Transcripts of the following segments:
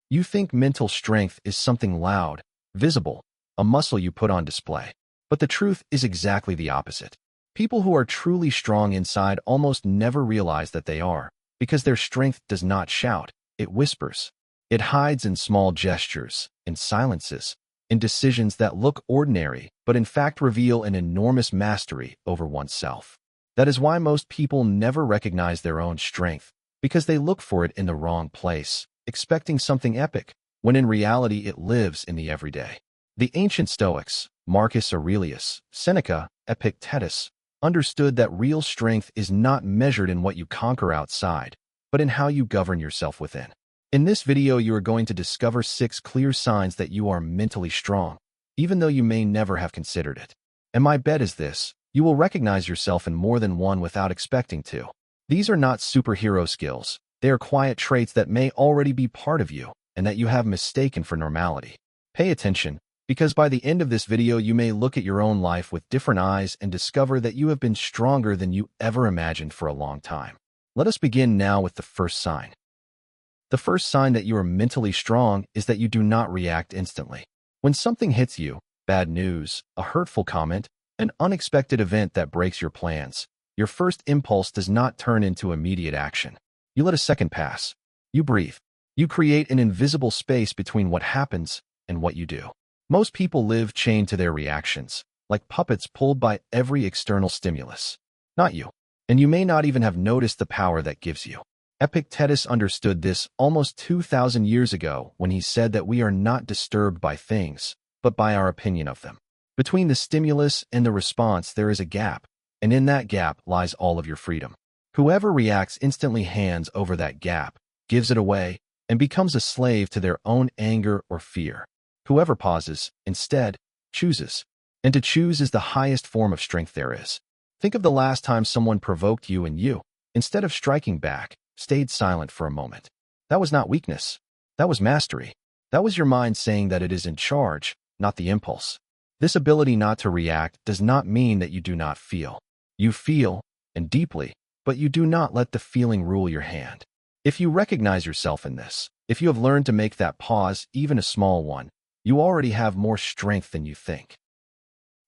You think mental strength is something loud, visible, a muscle you put on display. But the truth is exactly the opposite. People who are truly strong inside almost never realize that they are, because their strength does not shout, it whispers. It hides in small gestures, in silences, in decisions that look ordinary, but in fact reveal an enormous mastery over oneself. That is why most people never recognize their own strength, because they look for it in the wrong place, expecting something epic, when in reality it lives in the everyday. The ancient Stoics, Marcus Aurelius, Seneca, Epictetus, understood that real strength is not measured in what you conquer outside, but in how you govern yourself within. In this video, you are going to discover 6 clear signs that you are mentally strong, even though you may never have considered it. And my bet is this: you will recognize yourself in more than one without expecting to. These are not superhero skills. They are quiet traits that may already be part of you and that you have mistaken for normality. Pay attention, because by the end of this video, you may look at your own life with different eyes and discover that you have been stronger than you ever imagined for a long time. Let us begin now with the first sign. The first sign that you are mentally strong is that you do not react instantly. When something hits you, bad news, a hurtful comment, an unexpected event that breaks your plans, your first impulse does not turn into immediate action. You let a second pass. You breathe. You create an invisible space between what happens and what you do. Most people live chained to their reactions, like puppets pulled by every external stimulus. Not you. And you may not even have noticed the power that gives you. Epictetus understood this almost 2,000 years ago when he said that we are not disturbed by things, but by our opinion of them. Between the stimulus and the response, there is a gap, and in that gap lies all of your freedom. Whoever reacts instantly hands over that gap, gives it away, and becomes a slave to their own anger or fear. Whoever pauses, instead, chooses. And to choose is the highest form of strength there is. Think of the last time someone provoked you and you, instead of striking back, stayed silent for a moment. That was not weakness. That was mastery. That was your mind saying that it is in charge, not the impulse. This ability not to react does not mean that you do not feel. You feel, and deeply, but you do not let the feeling rule your hand. If you recognize yourself in this, if you have learned to make that pause, even a small one, you already have more strength than you think.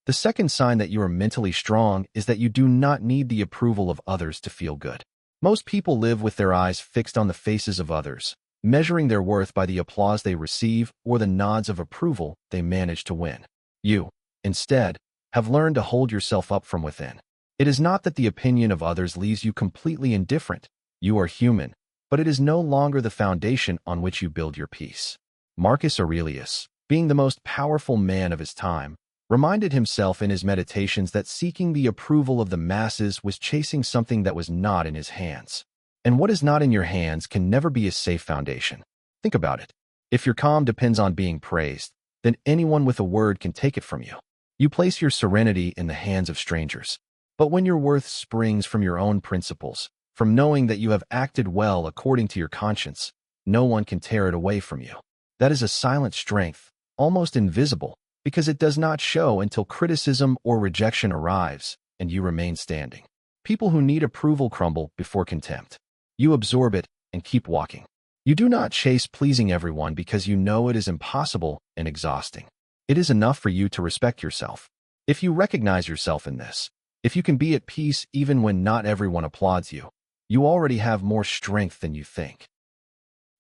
The second sign that you are mentally strong is that you do not need the approval of others to feel good. Most people live with their eyes fixed on the faces of others, measuring their worth by the applause they receive or the nods of approval they manage to win. You, instead, have learned to hold yourself up from within. It is not that the opinion of others leaves you completely indifferent. You are human, but it is no longer the foundation on which you build your peace. Marcus Aurelius, being the most powerful man of his time, reminded himself in his meditations that seeking the approval of the masses was chasing something that was not in his hands. And what is not in your hands can never be a safe foundation. Think about it. If your calm depends on being praised, then anyone with a word can take it from you. You place your serenity in the hands of strangers. But when your worth springs from your own principles, from knowing that you have acted well according to your conscience, no one can tear it away from you. That is a silent strength, almost invisible, because it does not show until criticism or rejection arrives, and you remain standing. People who need approval crumble before contempt. You absorb it and keep walking. You do not chase pleasing everyone because you know it is impossible and exhausting. It is enough for you to respect yourself. If you recognize yourself in this, if you can be at peace even when not everyone applauds you, you already have more strength than you think.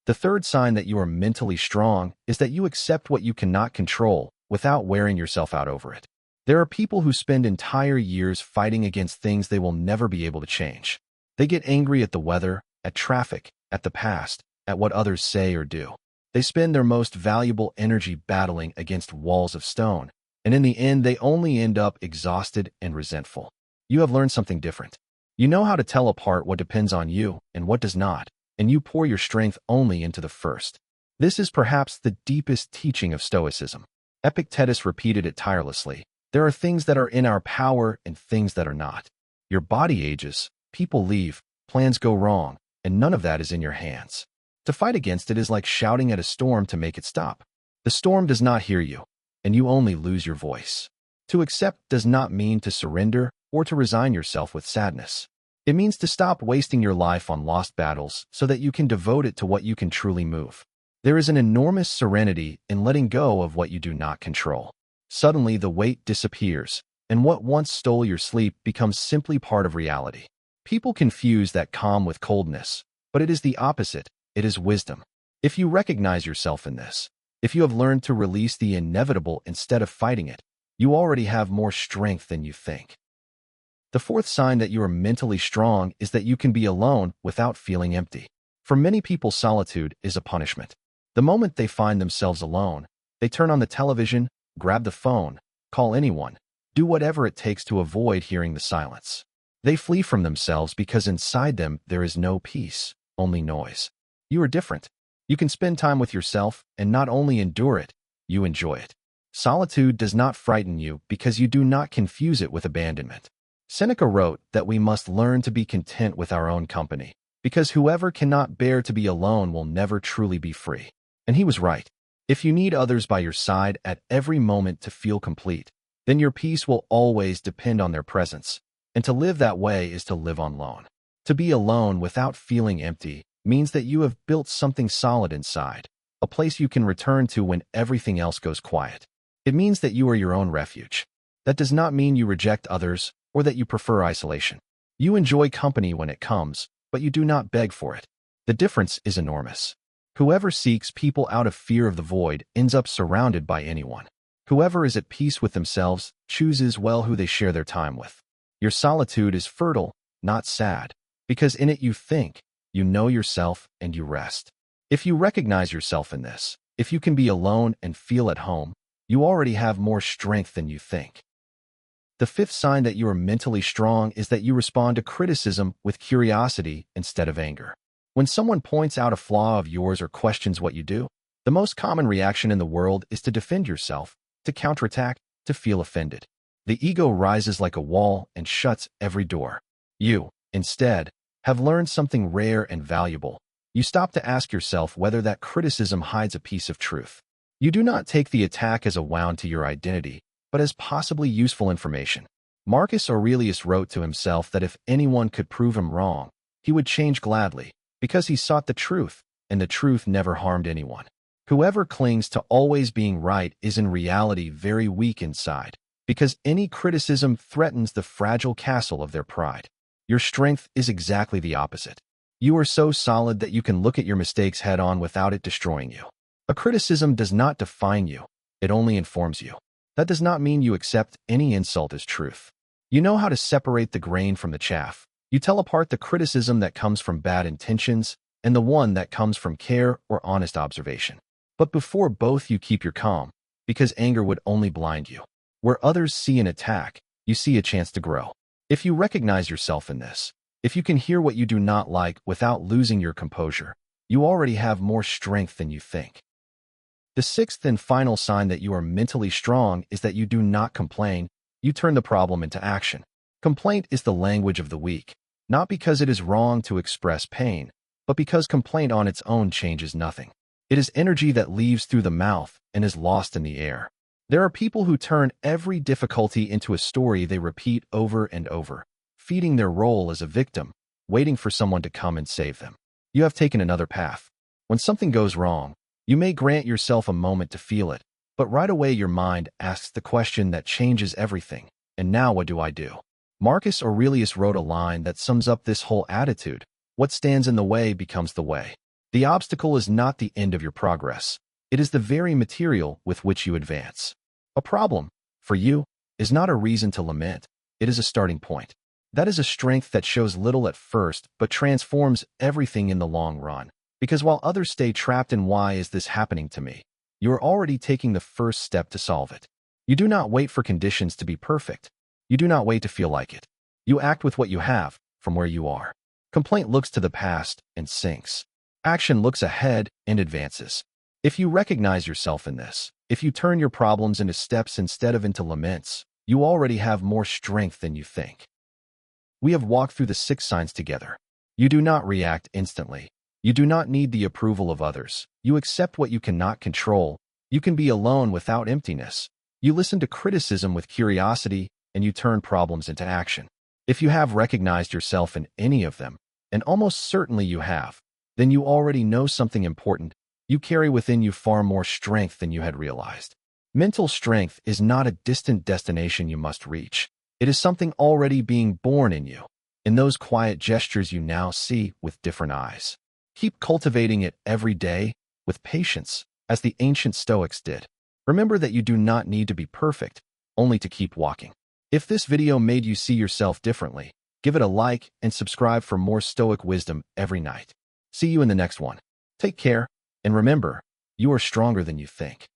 The third sign that you are mentally strong is that you accept what you cannot control without wearing yourself out over it. There are people who spend entire years fighting against things they will never be able to change. They get angry at the weather, at traffic, at the past, at what others say or do. They spend their most valuable energy battling against walls of stone, and in the end, they only end up exhausted and resentful. You have learned something different. You know how to tell apart what depends on you and what does not, and you pour your strength only into the first. This is perhaps the deepest teaching of Stoicism. Epictetus repeated it tirelessly. There are things that are in our power and things that are not. Your body ages, people leave, plans go wrong, and none of that is in your hands. To fight against it is like shouting at a storm to make it stop. The storm does not hear you, and you only lose your voice. To accept does not mean to surrender or to resign yourself with sadness. It means to stop wasting your life on lost battles so that you can devote it to what you can truly move. There is an enormous serenity in letting go of what you do not control. Suddenly, the weight disappears, and what once stole your sleep becomes simply part of reality. People confuse that calm with coldness, but it is the opposite. It is wisdom. If you recognize yourself in this, if you have learned to release the inevitable instead of fighting it, you already have more strength than you think. The fourth sign that you are mentally strong is that you can be alone without feeling empty. For many people, solitude is a punishment. The moment they find themselves alone, they turn on the television, grab the phone, call anyone, do whatever it takes to avoid hearing the silence. They flee from themselves because inside them there is no peace, only noise. You are different. You can spend time with yourself and not only endure it, you enjoy it. Solitude does not frighten you because you do not confuse it with abandonment. Seneca wrote that we must learn to be content with our own company, because whoever cannot bear to be alone will never truly be free. And he was right. If you need others by your side at every moment to feel complete, then your peace will always depend on their presence. And to live that way is to live on loan. To be alone without feeling empty means that you have built something solid inside, a place you can return to when everything else goes quiet. It means that you are your own refuge. That does not mean you reject others or that you prefer isolation. You enjoy company when it comes, but you do not beg for it. The difference is enormous. Whoever seeks people out of fear of the void ends up surrounded by anyone. Whoever is at peace with themselves chooses well who they share their time with. Your solitude is fertile, not sad, because in it you think, you know yourself, and you rest. If you recognize yourself in this, if you can be alone and feel at home, you already have more strength than you think. The fifth sign that you are mentally strong is that you respond to criticism with curiosity instead of anger. When someone points out a flaw of yours or questions what you do, the most common reaction in the world is to defend yourself, to counterattack, to feel offended. The ego rises like a wall and shuts every door. You, instead, have learned something rare and valuable. You stop to ask yourself whether that criticism hides a piece of truth. You do not take the attack as a wound to your identity, but as possibly useful information. Marcus Aurelius wrote to himself that if anyone could prove him wrong, he would change gladly, because he sought the truth, and the truth never harmed anyone. Whoever clings to always being right is in reality very weak inside, because any criticism threatens the fragile castle of their pride. Your strength is exactly the opposite. You are so solid that you can look at your mistakes head-on without it destroying you. A criticism does not define you, it only informs you. That does not mean you accept any insult as truth. You know how to separate the grain from the chaff. You tell apart the criticism that comes from bad intentions and the one that comes from care or honest observation. But before both, you keep your calm, because anger would only blind you. Where others see an attack, you see a chance to grow. If you recognize yourself in this, if you can hear what you do not like without losing your composure, you already have more strength than you think. The sixth and final sign that you are mentally strong is that you do not complain, you turn the problem into action. Complaint is the language of the weak, not because it is wrong to express pain, but because complaint on its own changes nothing. It is energy that leaves through the mouth and is lost in the air. There are people who turn every difficulty into a story they repeat over and over, feeding their role as a victim, waiting for someone to come and save them. You have taken another path. When something goes wrong, you may grant yourself a moment to feel it, but right away your mind asks the question that changes everything. And now what do I do? Marcus Aurelius wrote a line that sums up this whole attitude. What stands in the way becomes the way. The obstacle is not the end of your progress. It is the very material with which you advance. A problem, for you, is not a reason to lament. It is a starting point. That is a strength that shows little at first, but transforms everything in the long run. Because while others stay trapped in why is this happening to me, you are already taking the first step to solve it. You do not wait for conditions to be perfect. You do not wait to feel like it. You act with what you have, from where you are. Complaint looks to the past and sinks. Action looks ahead and advances. If you recognize yourself in this, if you turn your problems into steps instead of into laments, you already have more strength than you think. We have walked through the 6 signs together. You do not react instantly. You do not need the approval of others. You accept what you cannot control. You can be alone without emptiness. You listen to criticism with curiosity, and you turn problems into action. If you have recognized yourself in any of them, and almost certainly you have, then you already know something important. You carry within you far more strength than you had realized. Mental strength is not a distant destination you must reach. It is something already being born in you, in those quiet gestures you now see with different eyes. Keep cultivating it every day with patience, as the ancient Stoics did. Remember that you do not need to be perfect, only to keep walking. If this video made you see yourself differently, give it a like and subscribe for more Stoic wisdom every night. See you in the next one. Take care, and remember, you are stronger than you think.